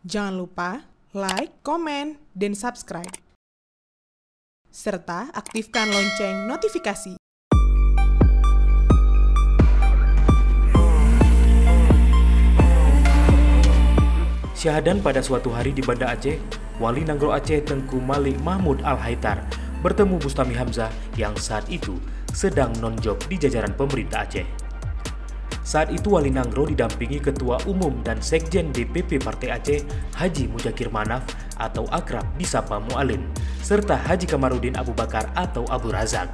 Jangan lupa like, komen, dan subscribe. Serta aktifkan lonceng notifikasi. Syahadan pada suatu hari di Banda Aceh, Wali Nanggro Aceh Tengku Malik Mahmud Al-Haitar bertemu Bustami Hamzah yang saat itu sedang nonjok di jajaran pemerintah Aceh. Saat itu Wali Nanggro didampingi Ketua Umum dan Sekjen DPP Partai Aceh Haji Mujakir Manaf atau akrab disapa Mualim, serta Haji Kamarudin Abu Bakar atau Abu Razak.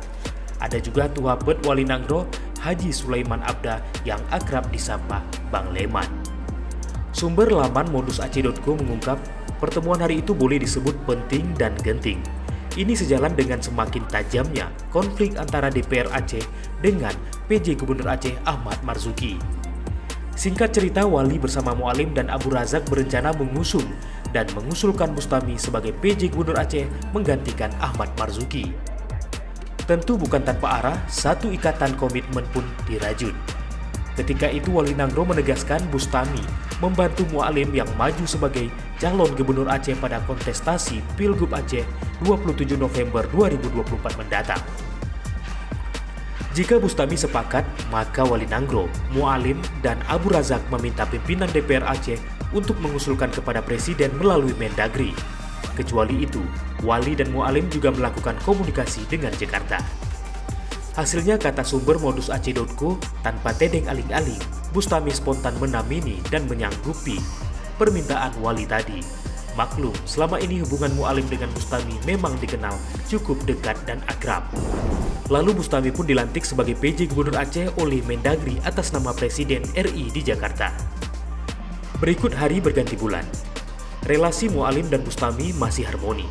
Ada juga Tua Pet Wali Nanggro Haji Sulaiman Abda yang akrab disapa Bang Leman. Sumber laman modusaceh.co mengungkap pertemuan hari itu boleh disebut penting dan genting. Ini sejalan dengan semakin tajamnya konflik antara DPR Aceh dengan PJ Gubernur Aceh Ahmad Marzuki. Singkat cerita, Wali bersama Mualim dan Abu Razak berencana mengusung dan mengusulkan Bustami sebagai PJ Gubernur Aceh menggantikan Ahmad Marzuki. Tentu bukan tanpa arah, satu ikatan komitmen pun dirajut. Ketika itu Wali Nanggro menegaskan Bustami membantu Mualim yang maju sebagai calon Gubernur Aceh pada kontestasi Pilgub Aceh 27 November 2024 mendatang. Jika Bustami sepakat, maka Wali Nanggro, Mualim, dan Abu Razak meminta pimpinan DPR Aceh untuk mengusulkan kepada Presiden melalui Mendagri. Kecuali itu, Wali dan Mualim juga melakukan komunikasi dengan Jakarta. Hasilnya, kata sumber modusaceh.co, tanpa tedeng aling-aling, Bustami spontan menamini dan menyanggupi permintaan Wali tadi. Maklum, selama ini hubungan Mualim dengan Bustami memang dikenal cukup dekat dan akrab. Lalu Bustami pun dilantik sebagai PJ Gubernur Aceh oleh Mendagri atas nama Presiden RI di Jakarta. Berikut hari berganti bulan. Relasi Mualim dan Bustami masih harmoni.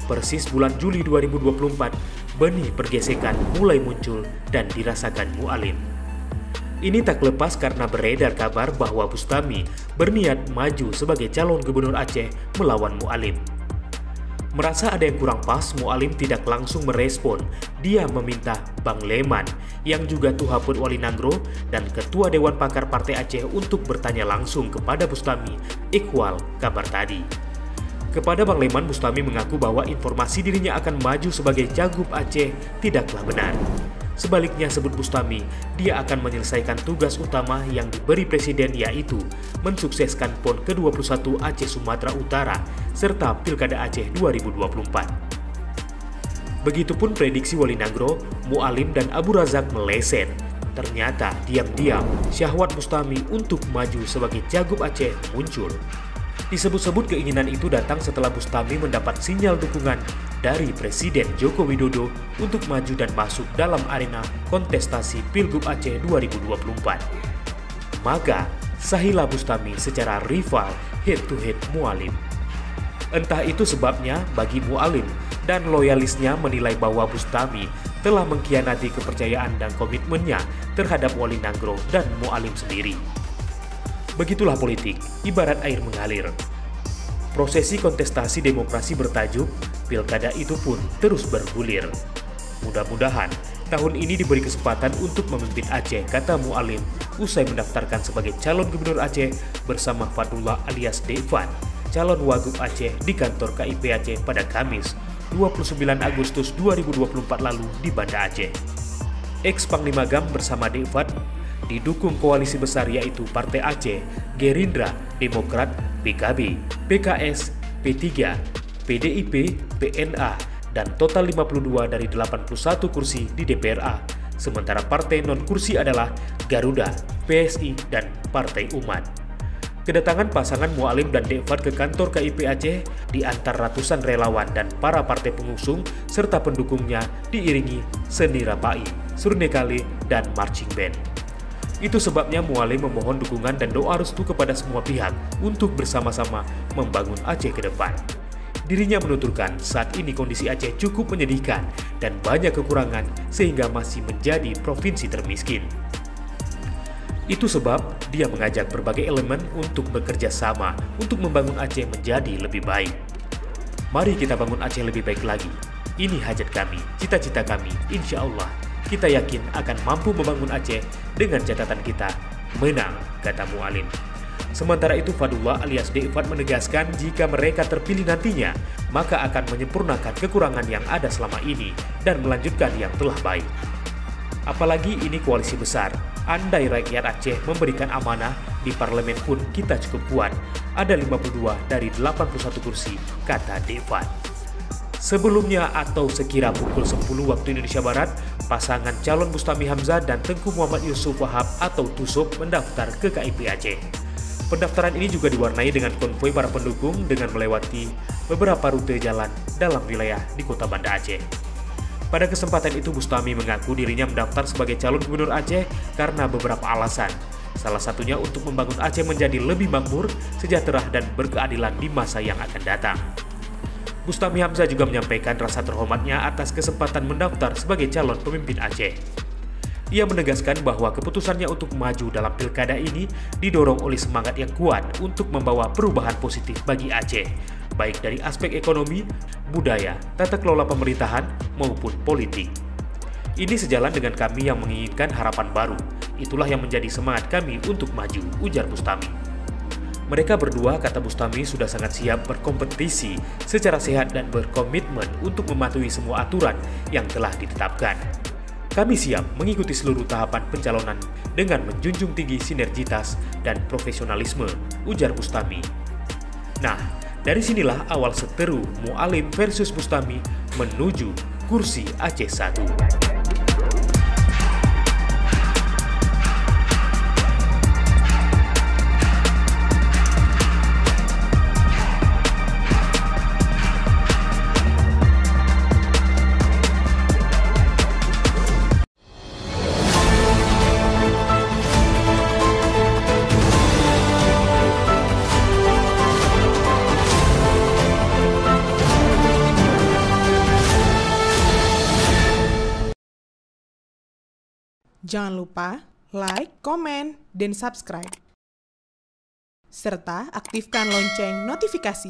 Persis bulan Juli 2024, benih pergesekan mulai muncul dan dirasakan Mualim. Ini tak lepas karena beredar kabar bahwa Bustami berniat maju sebagai calon Gubernur Aceh melawan Mualim. Merasa ada yang kurang pas, Mualim tidak langsung merespon. Dia meminta Bang Leman, yang juga Tua Pet Wali Nanggro dan Ketua Dewan Pakar Partai Aceh untuk bertanya langsung kepada Bustami ikhwal kabar tadi. Kepada Bang Leman, Bustami mengaku bahwa informasi dirinya akan maju sebagai Cagup Aceh tidaklah benar. Sebaliknya, sebut Bustami, dia akan menyelesaikan tugas utama yang diberi Presiden, yaitu mensukseskan PON ke-21 Aceh Sumatera Utara serta Pilkada Aceh 2024. Begitupun prediksi Wali Nanggro, Mualim dan Abu Razak meleset. Ternyata diam-diam syahwat Bustami untuk maju sebagai Cagup Aceh muncul. Disebut-sebut keinginan itu datang setelah Bustami mendapat sinyal dukungan dari Presiden Joko Widodo untuk maju dan masuk dalam arena kontestasi Pilgub Aceh 2024. Maka, sahilah Bustami secara rival head-to-head Mualim. Entah itu sebabnya bagi Mualim dan loyalisnya menilai bahwa Bustami telah mengkhianati kepercayaan dan komitmennya terhadap Wali Nanggro dan Mualim sendiri. Begitulah politik, ibarat air mengalir. Prosesi kontestasi demokrasi bertajuk Pilkada itu pun terus bergulir. Mudah-mudahan tahun ini diberi kesempatan untuk memimpin Aceh, kata Mualim usai mendaftarkan sebagai calon Gubernur Aceh bersama Fadullah alias Devan, calon Wagub Aceh di kantor KIP Aceh pada Kamis 29 Agustus 2024 lalu di Banda Aceh. Ex-Panglima GAM bersama Devan didukung koalisi besar yaitu Partai Aceh, Gerindra, Demokrat, PKB, PKS, P3, PDIP, PNA, dan total 52 dari 81 kursi di DPRA. Sementara partai non-kursi adalah Garuda, PSI, dan Partai Umat. Kedatangan pasangan Mualim dan Devan ke kantor KIP Aceh diantar ratusan relawan dan para partai pengusung serta pendukungnya diiringi seni rapai, surnekale, dan marching band. Itu sebabnya Mualim memohon dukungan dan doa restu kepada semua pihak untuk bersama-sama membangun Aceh ke depan. Dirinya menuturkan saat ini kondisi Aceh cukup menyedihkan dan banyak kekurangan sehingga masih menjadi provinsi termiskin. Itu sebab dia mengajak berbagai elemen untuk bekerja sama untuk membangun Aceh menjadi lebih baik. Mari kita bangun Aceh lebih baik lagi. Ini hajat kami, cita-cita kami, insya Allah. Kita yakin akan mampu membangun Aceh dengan catatan kita menang, kata Mualim. Sementara itu Fadullah alias Deifat menegaskan jika mereka terpilih nantinya, maka akan menyempurnakan kekurangan yang ada selama ini dan melanjutkan yang telah baik. Apalagi ini koalisi besar, andai rakyat Aceh memberikan amanah, di parlemen pun kita cukup kuat. Ada 52 dari 81 kursi, kata Deifat. Sebelumnya atau sekira pukul 10 waktu Indonesia Barat, pasangan calon Bustami Hamzah dan Tengku Muhammad Yusuf Wahab atau TUSUP mendaftar ke KIP Aceh. Pendaftaran ini juga diwarnai dengan konvoi para pendukung dengan melewati beberapa rute jalan dalam wilayah di kota Banda Aceh. Pada kesempatan itu Bustami mengaku dirinya mendaftar sebagai calon gubernur Aceh karena beberapa alasan. Salah satunya untuk membangun Aceh menjadi lebih makmur, sejahtera dan berkeadilan di masa yang akan datang. Bustami Hamzah juga menyampaikan rasa terhormatnya atas kesempatan mendaftar sebagai calon pemimpin Aceh. Ia menegaskan bahwa keputusannya untuk maju dalam pilkada ini didorong oleh semangat yang kuat untuk membawa perubahan positif bagi Aceh, baik dari aspek ekonomi, budaya, tata kelola pemerintahan, maupun politik. Ini sejalan dengan kami yang menginginkan harapan baru. Itulah yang menjadi semangat kami untuk maju, ujar Bustami. Mereka berdua, kata Bustami, sudah sangat siap berkompetisi secara sehat dan berkomitmen untuk mematuhi semua aturan yang telah ditetapkan. Kami siap mengikuti seluruh tahapan pencalonan dengan menjunjung tinggi sinergitas dan profesionalisme, ujar Bustami. Nah, dari sinilah awal seteru Mu'alim versus Bustami menuju kursi Aceh 1. Jangan lupa like, komen, dan subscribe. Serta aktifkan lonceng notifikasi.